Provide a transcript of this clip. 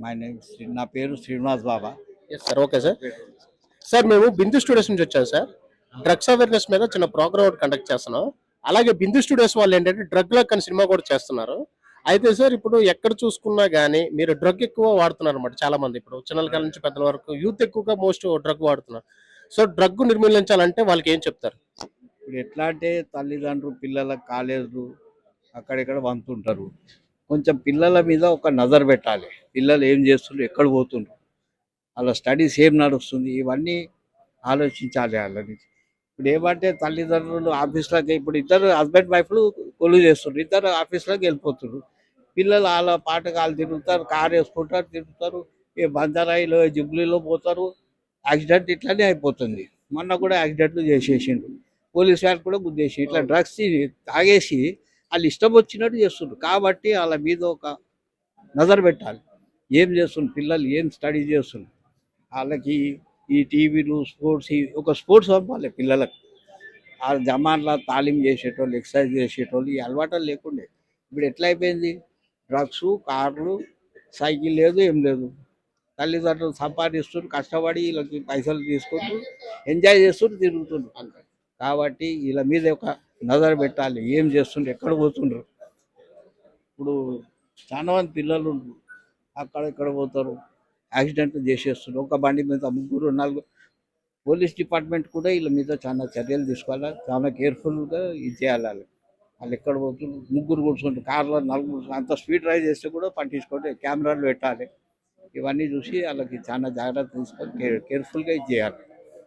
My name నా పేరు Srinivas Baba. Yes sir, okay sir. Sir మేము బిందు స్టూడియోస్ నుంచి వచ్చాం సార్. డ్రగ్స్ అవేర్నెస్ మీద చిన్న ప్రోగ్రామ్ ఒకటి కండక్ట్ చేస్తున్నాం. అలాగే బిందు స్టూడియోస్ వాళ్ళు ఏంటంటే డ్రగ్ లక్ అని సినిమా కూడా చేస్తున్నారు. అయితే సార్ ఇప్పుడు ఎక్కడ చూసుకున్నా గానీ మీరు డ్రగ్ ఎక్కువ వాడుతున్నారు అనమాట. చాలా మంది ఇప్పుడు చిన్నల నుంచి పెద్దల వరకు యూత్ ఎక్కువగా మోస్ట్ డ్రగ్ వాడుతున్నారు. సో డ్రగ్ నిర్మూలించాలంటే వాళ్ళకి ఏం చెప్తారు? ఇప్పుడు ఎట్లా అంటే తల్లిదండ్రులు పిల్లల కాలేజీలు అక్కడెక్కడ పంపుతుంటారు. కొంచెం పిల్లల మీద ఒక నజర్ పెట్టాలి. పిల్లలు ఏం చేస్తుండ్రు, ఎక్కడ పోతుండ్రు, వాళ్ళ స్టడీస్ ఏం నడుస్తుంది, ఇవన్నీ ఆలోచించాలి వాళ్ళని. ఇప్పుడు ఏమంటే తల్లిదండ్రులు ఆఫీస్లోకి ఇప్పుడు ఇద్దరు హస్బెండ్ వైఫ్లు కొలువు చేస్తుండ్రు, ఇద్దరు ఆఫీస్లోకి వెళ్ళిపోతున్నారు. పిల్లలు వాళ్ళ పాటకు వాళ్ళు తిరుగుతారు, కారు వేసుకుంటారు, తిరుగుతారు, ఏ బంజారాయిలో జుబ్లీలో పోతారు. యాక్సిడెంట్ ఇట్లానే అయిపోతుంది. మొన్న కూడా యాక్సిడెంట్లు చేసేసిండ్రు, పోలీస్ వ్యాన్ కూడా గుద్దేసి. ఇట్లా డ్రగ్స్ తాగేసి వాళ్ళు ఇష్టం వచ్చినట్టు చేస్తుండ్రు. కాబట్టి వాళ్ళ మీద ఒక నజర్ పెట్టాలి. ఏం చేస్తుంది పిల్లలు, ఏం స్టడీ చేస్తుంది, వాళ్ళకి ఈ టీవీలు స్పోర్ట్స్ ఒక స్పోర్ట్స్ పంపాలి పిల్లలకు. ఆ జమాన్లా తాలీం చేసేటోళ్ళు, ఎక్సర్సైజ్ చేసేటోళ్ళు ఈ అలవాటు లేకుండే. ఇప్పుడు ఎట్లా అయిపోయింది, డ్రగ్స్, కార్లు, సైకిల్ లేదు, ఏం లేదు. తల్లిదండ్రులు సంపాదిస్తున్నారు, కష్టపడి వీళ్ళకి పైసలు తీసుకుంటూ ఎంజాయ్ చేస్తుంటూ తిరుగుతుండ్రు. కాబట్టి వీళ్ళ మీద ఒక నజర్ పెట్టాలి. ఏం చేస్తుండ్రు, ఎక్కడ పోతుండ్రు. ఇప్పుడు చాలా మంది పిల్లలు అక్కడ పోతారు, యాక్సిడెంట్లు చేసేస్తున్నారు. ఒక బండి మీద ముగ్గురు నలుగురు. పోలీస్ డిపార్ట్మెంట్ కూడా వీళ్ళ మీద చాలా చర్యలు తీసుకోవాలి, చాలా కేర్ఫుల్గా ఇది చేయాలి. వాళ్ళు ఎక్కడ పోతున్నారు, ముగ్గురు కూర్చుంటారు కార్లో, నలుగురు అంత స్పీడ్ డ్రైవ్ చేస్తే కూడా పట్టించుకుంటే కెమెరాలు పెట్టాలి. ఇవన్నీ చూసి వాళ్ళకి చాలా జాగ్రత్త తీసుకొని కేర్ఫుల్గా ఇది చేయాలి.